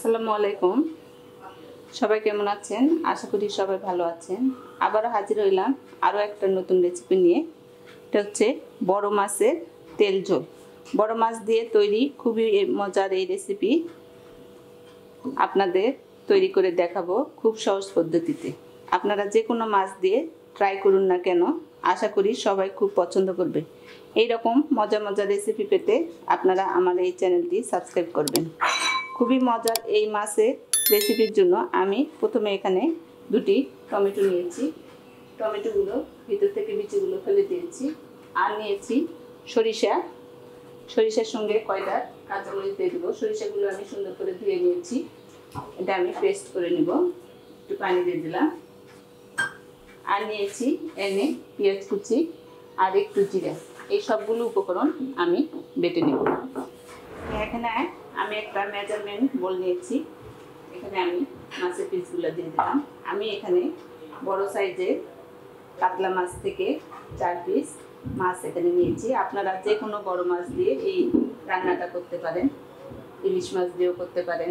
আসসালামু আলাইকুম। সবাই কেমন আছেন? আশা করি সবাই ভালো আছেন। আবারও হাজির হইলাম আরও একটা নতুন রেসিপি নিয়ে। এটা হচ্ছে বড় মাছের তেল ঝোল। বড় মাছ দিয়ে তৈরি খুবই মজার এই রেসিপি আপনাদের তৈরি করে দেখাবো খুব সহজ পদ্ধতিতে। আপনারা যে কোনো মাছ দিয়ে ট্রাই করুন না কেন, আশা করি সবাই খুব পছন্দ করবে। এই রকম মজার মজার রেসিপি পেতে আপনারা আমার এই চ্যানেলটি সাবস্ক্রাইব করবেন। খুবই মজার এই মাছের রেসিপির জন্য আমি প্রথমে এখানে দুটি টমেটো নিয়েছি। টমেটোগুলো ভিতর থেকে বিচিগুলো ফেলে দিয়েছি। আর নিয়েছি সরিষার সঙ্গে কয়টা কাঁচামরিচ দিয়ে দেবো। সরিষাগুলো আমি সুন্দর করে ধুয়ে নিয়েছি। এটা আমি পেস্ট করে নিব। একটু পানি দিয়ে দিলাম। আর নিয়েছি এনে পেঁয়াজ কুচি আর একটু জিরা। এই সবগুলো উপকরণ আমি বেটে নেব। এখানে আমি একটা মেজারমেন্ট বল নিয়েছি। এখানে আমি মাছের পিসগুলো দিয়ে দিলাম। আমি এখানে বড় সাইজের কাতলা মাছ থেকে 4 পিস মাছ এখানে নিয়েছি। আপনারা যে কোনো বড় মাছ দিয়ে এই রান্নাটা করতে পারেন। ইলিশ মাছ দিয়েও করতে পারেন,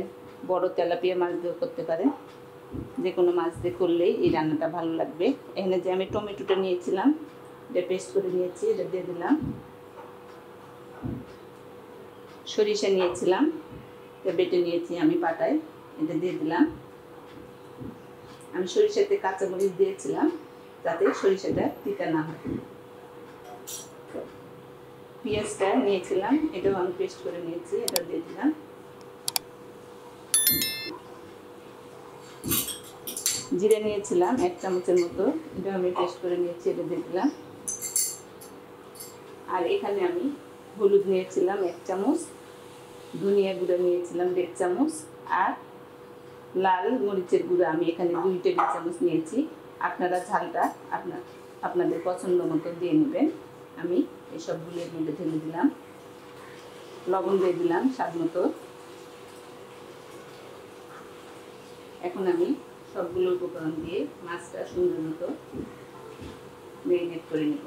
বড় তেলাপিয়া মাছ দিয়েও করতে পারেন। যে কোনো মাছ দিয়ে করলেই এই রান্নাটা ভালো লাগবে। এখানে যে আমি টমেটোটা নিয়েছিলাম, এটা পেস্ট করে নিয়েছি, এটা দিয়ে দিলাম। সরিষা নিয়েছিলাম, এটা বেটে নিয়েছি আমি পাটায়, এটা দিয়ে দিলাম। আমি সরিষাতে কাঁচামরিচ দিয়েছিলাম যাতে সরিষাটা তিতা না হয়। পেঁয়াজটা নিয়েছিলাম, এটাও আমি পেস্ট করে নিয়েছি, এটা দিয়ে দিলাম। জিরে নিয়েছিলাম 1 চামচের মতো, এটা আমি পেস্ট করে নিয়েছি, এটা দিয়ে দিলাম। আর এখানে আমি হলুদ নিয়েছিলাম 1 চামচ, ধনিয়া গুঁড়ো নিয়েছিলাম 1.5 চামচ, আর লাল মরিচের গুঁড়ো আমি এখানে 2 টেবিল চামচ নিয়েছি। আপনারা ঝালটা আপনাদের পছন্দ মতো দিয়ে নেবেন। আমি এই সবগুলো এর মধ্যে ঢেলে দিলাম। লবণ দিয়ে দিলাম স্বাদ মতো। এখন আমি সবগুলো উপকরণ দিয়ে মাছটা সুন্দর মতো ম্যারিনেট করে নেব।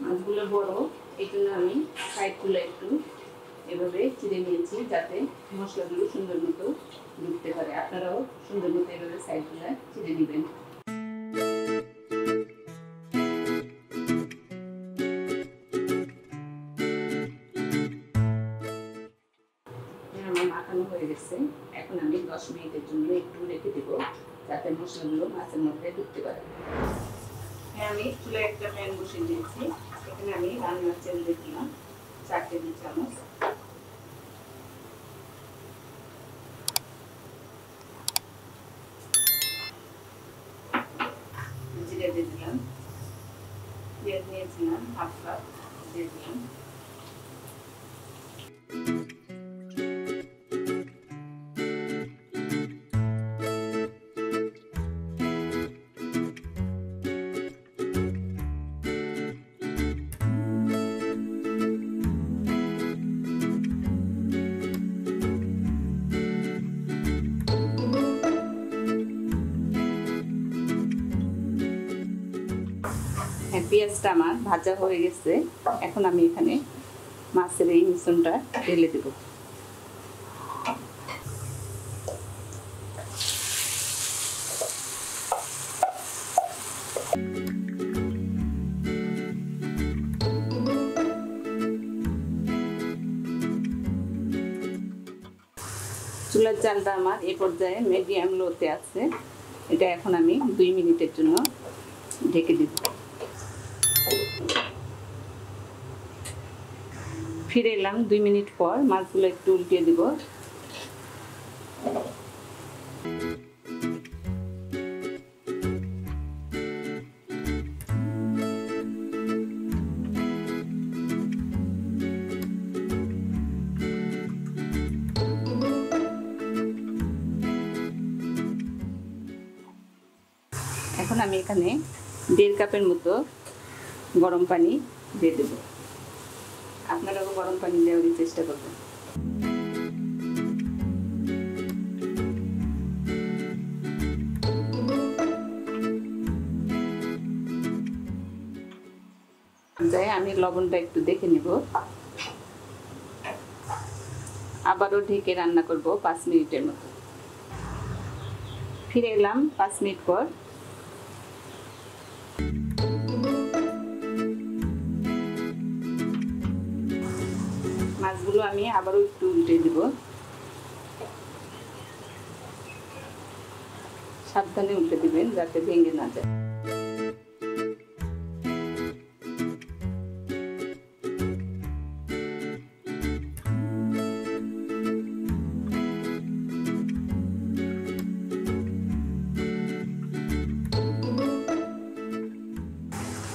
মাছগুলো বড়, এই জন্য আমি সাইডগুলো একটু এভাবে চিড়ে নিয়েছি যাতে মশলাগুলো সুন্দর মতো ঢুকতে পারে। আপনারাও সুন্দর মতো এভাবে সাইডগুলো চিড়ে নেবেন। আমার মাখানো হয়ে গেছে। এখন আমি 10 মিনিটের জন্য একটু রেখে দেব যাতে মশলাগুলো মাছের মধ্যে ঢুকতে পারে। আমি চুলায় একটা প্যান বসিয়ে দিয়েছি। এখানে আমি রান্নার তেল দিয়ে দিলাম 4 টেবিল চামচ। জিরে দিয়ে দিলাম। পেঁয়াজ নিয়েছিলাম হাফ কাপ, দিয়ে দিলাম। পেঁয়াজটা আমার ভাজা হয়ে গেছে। এখন আমি এখানে মাছের এই মিশ্রণটা ঢেলে দেব। চুলার জালটা আমার এই পর্যায়ে মিডিয়াম লোতে আছে। এটা এখন আমি 2 মিনিটের জন্য ঢেকে দিব। ফিরে এলাম 2 মিনিট পর। মাছগুলো একটু উল্টিয়ে দিব। এখন আমি এখানে 1.5 কাপের মতো গরম পানি দিয়ে দেব। আপনারাও গরম পানি দেওয়ার চেষ্টা করবেন। পর্যায়ে আমি লবণটা একটু দেখে নিব। আবারও ঢেকে রান্না করব 5 মিনিটের মতো। ফিরে এলাম 5 মিনিট পর। মাছগুলো আমি আবারও একটু উল্টে দিব। সাবধানে উল্টে দিবেন যাতে ভেঙে না যায়।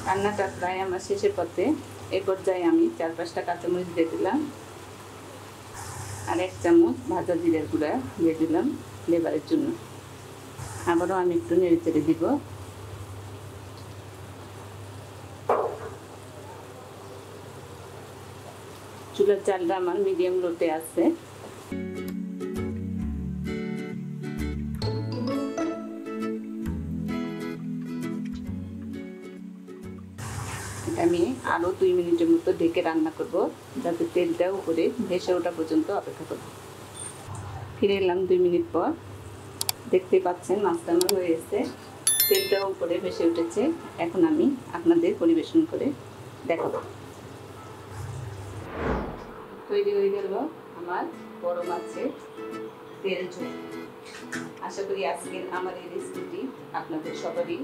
রান্নাটা প্রায় আমার শেষের পথে। এই পর্যায়ে আমি 4-5টা কাঁচামরিচ দিয়ে দিলাম আর 1 চামচ ভাজা জিরার গুঁড়া দিয়ে দিলাম ফ্লেভারের জন্য। আবারও আমি একটু নেড়ে চেড়ে দিব। চুলার জালটা আমার মিডিয়াম লোতে আছে। আমি আরো 2 মিনিটের মতো ঢেকে রান্না করব, যাতে তেলটা উপরে ভেসে ওঠা পর্যন্ত অপেক্ষা করব। ফিরে এলাম 2 মিনিট পর। দেখতে পাচ্ছেন মাছটা আমার হয়ে গেছে, তেলটা উপরে ভেসে উঠেছে। এখন আমি আপনাদের পরিবেশন করে দেখাবো। তৈরি হয়ে গেল আমার বড় মাছের তেল ঝোল। আশা করি আজকের আমার এই রেসিপিটি আপনাদের সবারই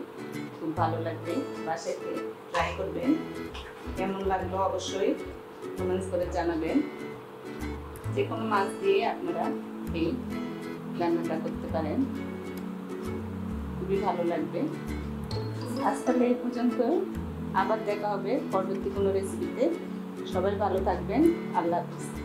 খুব ভালো লাগবে। বাসায় ট্রাই করবেন। কেমন লাগলো অবশ্যই কমেন্টস করে জানাবেন। যে কোনো মাছ দিয়ে আপনারা এই রান্নাটা করতে পারেন, খুবই ভালো লাগবে। আজ তাহলে এই পর্যন্ত, আবার দেখা হবে পরবর্তী কোনো রেসিপিতে। সবাই ভালো থাকবেন। আল্লাহ হাফেজ।